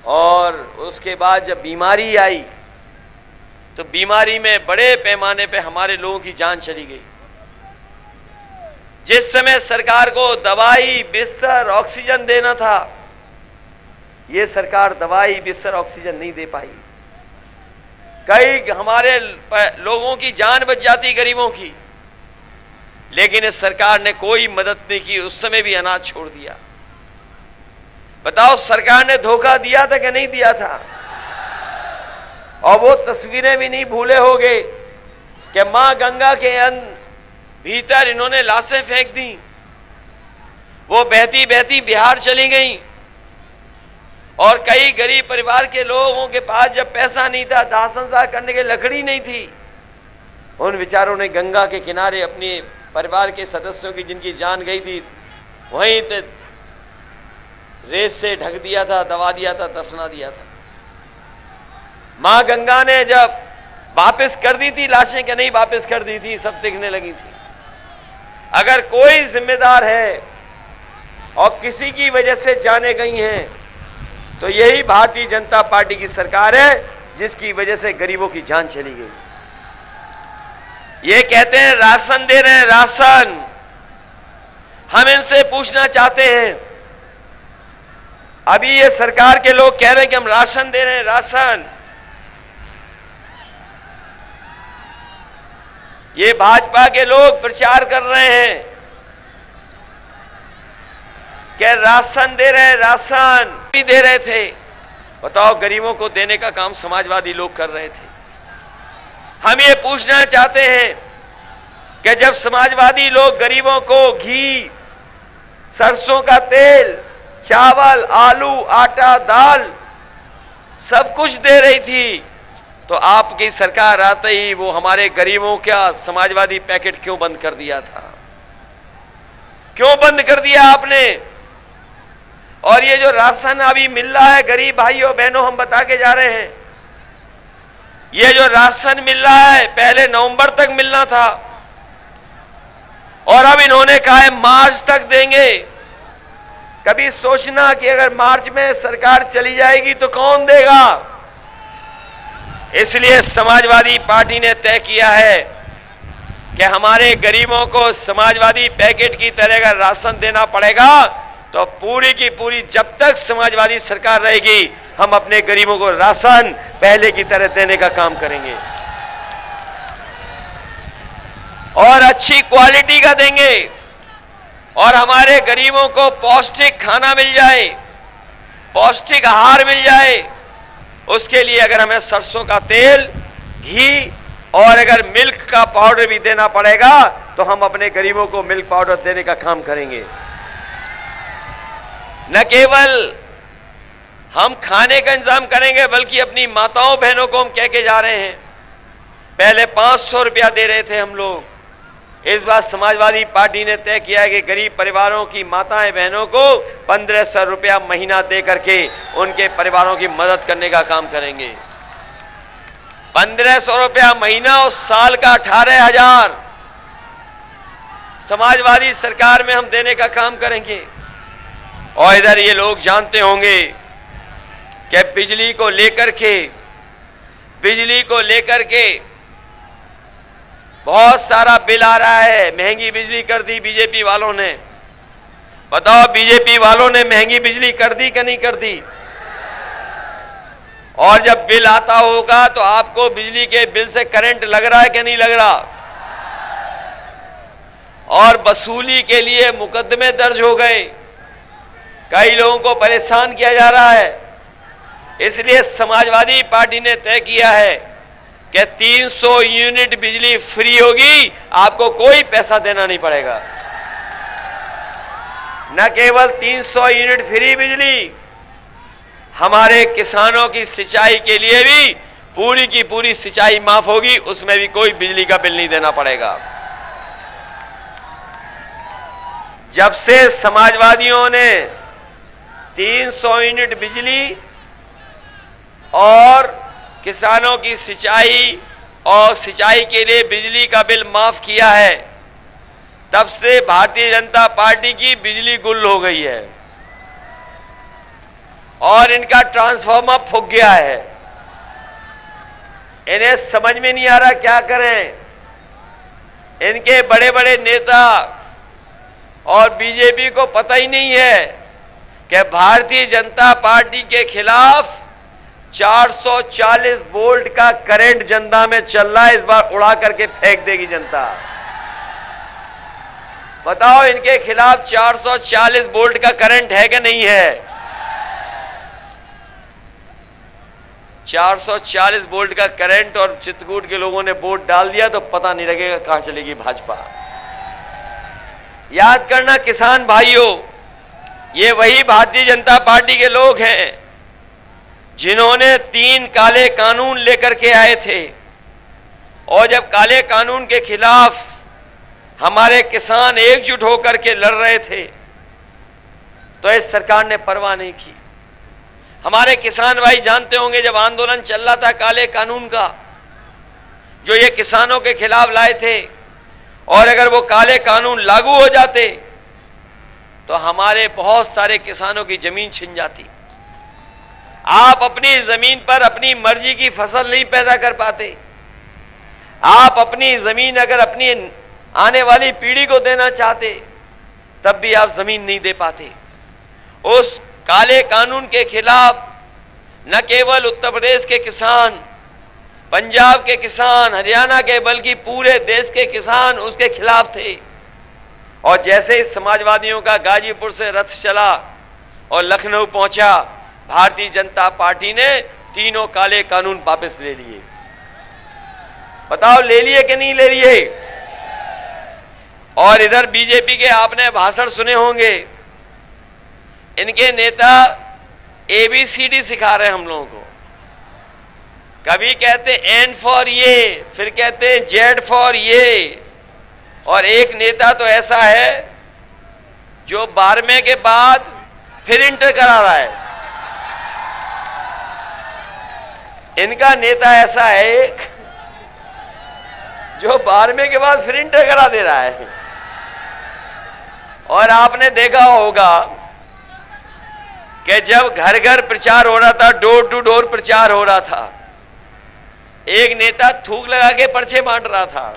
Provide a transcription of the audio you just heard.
और उसके बाद जब बीमारी आई तो बीमारी में बड़े पैमाने पे हमारे लोगों की जान चली गई। जिस समय सरकार को दवाई, बिस्तर, ऑक्सीजन देना था, यह सरकार दवाई, बिस्तर, ऑक्सीजन नहीं दे पाई। कई हमारे लोगों की जान बच जाती, गरीबों की, लेकिन इस सरकार ने कोई मदद नहीं की। उस समय भी अनाज छोड़ दिया। बताओ, सरकार ने धोखा दिया था कि नहीं दिया था? और वो तस्वीरें भी नहीं भूले होंगे कि मां गंगा के भीतर इन्होंने लाशें फेंक दी। वो बहती बहती बिहार चली गई और कई गरीब परिवार के लोगों के पास जब पैसा नहीं था, दाह संस्कार करने की लकड़ी नहीं थी, उन विचारों ने गंगा के किनारे अपने परिवार के सदस्यों की, जिनकी जान गई थी, वहीं पे रेत से ढक दिया था, दबा दिया था, दफना दिया था। मां गंगा ने जब वापस कर दी थी लाशें, क्या नहीं वापस कर दी थी? सब दिखने लगी थी। अगर कोई जिम्मेदार है और किसी की वजह से जाने गई हैं, तो यही भारतीय जनता पार्टी की सरकार है, जिसकी वजह से गरीबों की जान चली गई। ये कहते हैं राशन दे रहे हैं, राशन। हम इनसे पूछना चाहते हैं, अभी ये सरकार के लोग कह रहे हैं कि हम राशन दे रहे हैं, राशन। ये भाजपा के लोग प्रचार कर रहे हैं कि राशन दे रहे हैं, राशन भी दे रहे थे। बताओ, गरीबों को देने का काम समाजवादी लोग कर रहे थे। हम ये पूछना चाहते हैं कि जब समाजवादी लोग गरीबों को घी, सरसों का तेल, चावल, आलू, आटा, दाल सब कुछ दे रही थी, तो आपकी सरकार आते ही वो हमारे गरीबों का समाजवादी पैकेट क्यों बंद कर दिया था? क्यों बंद कर दिया आपने? और ये जो राशन अभी मिल रहा है गरीब भाइयों बहनों, हम बता के जा रहे हैं, ये जो राशन मिल रहा है पहले नवंबर तक मिलना था और अब इन्होंने कहा है मार्च तक देंगे। कभी सोचना कि अगर मार्च में सरकार चली जाएगी तो कौन देगा? इसलिए समाजवादी पार्टी ने तय किया है कि हमारे गरीबों को समाजवादी पैकेट की तरह का राशन देना पड़ेगा। तो पूरी की पूरी जब तक समाजवादी सरकार रहेगी, हम अपने गरीबों को राशन पहले की तरह देने का काम करेंगे और अच्छी क्वालिटी का देंगे और हमारे गरीबों को पौष्टिक खाना मिल जाए, पौष्टिक आहार मिल जाए। उसके लिए अगर हमें सरसों का तेल, घी और अगर मिल्क का पाउडर भी देना पड़ेगा, तो हम अपने गरीबों को मिल्क पाउडर देने का काम करेंगे। न केवल हम खाने का इंतजाम करेंगे, बल्कि अपनी माताओं बहनों को हम कह के जा रहे हैं। पहले 500 रुपया दे रहे थे हम लोग, इस बार समाजवादी पार्टी ने तय किया है कि गरीब परिवारों की माताएं बहनों को 1500 रुपया महीना दे करके उनके परिवारों की मदद करने का काम करेंगे। 1500 रुपया महीना और साल का 18,000 समाजवादी सरकार में हम देने का काम करेंगे। और इधर ये लोग जानते होंगे कि बिजली को लेकर के बहुत सारा बिल आ रहा है। महंगी बिजली कर दी बीजेपी वालों ने। बताओ, बीजेपी वालों ने महंगी बिजली कर दी कि नहीं कर दी? और जब बिल आता होगा तो आपको बिजली के बिल से करंट लग रहा है कि नहीं लग रहा? और वसूली के लिए मुकदमे दर्ज हो गए, कई लोगों को परेशान किया जा रहा है। इसलिए समाजवादी पार्टी ने तय किया है कि 300 यूनिट बिजली फ्री होगी, आपको कोई पैसा देना नहीं पड़ेगा। न केवल 300 यूनिट फ्री बिजली, हमारे किसानों की सिंचाई के लिए भी पूरी की पूरी सिंचाई माफ होगी, उसमें भी कोई बिजली का बिल नहीं देना पड़ेगा। जब से समाजवादियों ने 300 यूनिट बिजली और किसानों की सिंचाई और सिंचाई के लिए बिजली का बिल माफ किया है, तब से भारतीय जनता पार्टी की बिजली गुल हो गई है। और इनका ट्रांसफार्मर फूक गया है। इन्हें समझ में नहीं आ रहा क्या करें। इनके बड़े बड़े नेता और बीजेपी को पता ही नहीं है कि भारतीय जनता पार्टी के खिलाफ 440 वोल्ट का करंट जनता में चल रहा है। इस बार उड़ा करके फेंक देगी जनता। बताओ, इनके खिलाफ 440 वोल्ट का करंट है कि नहीं है? 440 वोल्ट का करंट और चित्रकूट के लोगों ने वोट डाल दिया तो पता नहीं लगेगा कहां चलेगी भाजपा। याद करना किसान भाइयों, ये वही भारतीय जनता पार्टी के लोग हैं जिन्होंने 3 काले कानून लेकर के आए थे, और जब काले कानून के खिलाफ हमारे किसान एकजुट होकर के लड़ रहे थे तो इस सरकार ने परवाह नहीं की। हमारे किसान भाई जानते होंगे, जब आंदोलन चल रहा था काले कानून का, जो ये किसानों के खिलाफ लाए थे, और अगर वो काले कानून लागू हो जाते तो हमारे बहुत सारे किसानों की जमीन छिन जाती। आप अपनी जमीन पर अपनी मर्जी की फसल नहीं पैदा कर पाते। आप अपनी जमीन अगर अपनी आने वाली पीढ़ी को देना चाहते तब भी आप जमीन नहीं दे पाते। उस काले कानून के खिलाफ न केवल उत्तर प्रदेश के किसान, पंजाब के किसान, हरियाणा के, बल्कि पूरे देश के किसान उसके खिलाफ थे। और जैसे ही समाजवादियों का गाजीपुर से रथ चला और लखनऊ पहुंचा, भारतीय जनता पार्टी ने तीनों काले कानून वापस ले लिए। बताओ, ले लिए कि नहीं ले लिए? और इधर बीजेपी के आपने भाषण सुने होंगे, इनके नेता ABCD सिखा रहे हैं हम लोगों को। कभी कहते N फॉर ये, फिर कहते Z फॉर ये। और एक नेता तो ऐसा है जो 12वें के बाद फिर इंटर करा रहा है। इनका नेता ऐसा है एक जो 12वें के बाद फिर इंटर करा दे रहा है। और आपने देखा होगा कि जब घर घर प्रचार हो रहा था, डोर टू डोर प्रचार हो रहा था, एक नेता थूक लगा के पर्चे बांट रहा था।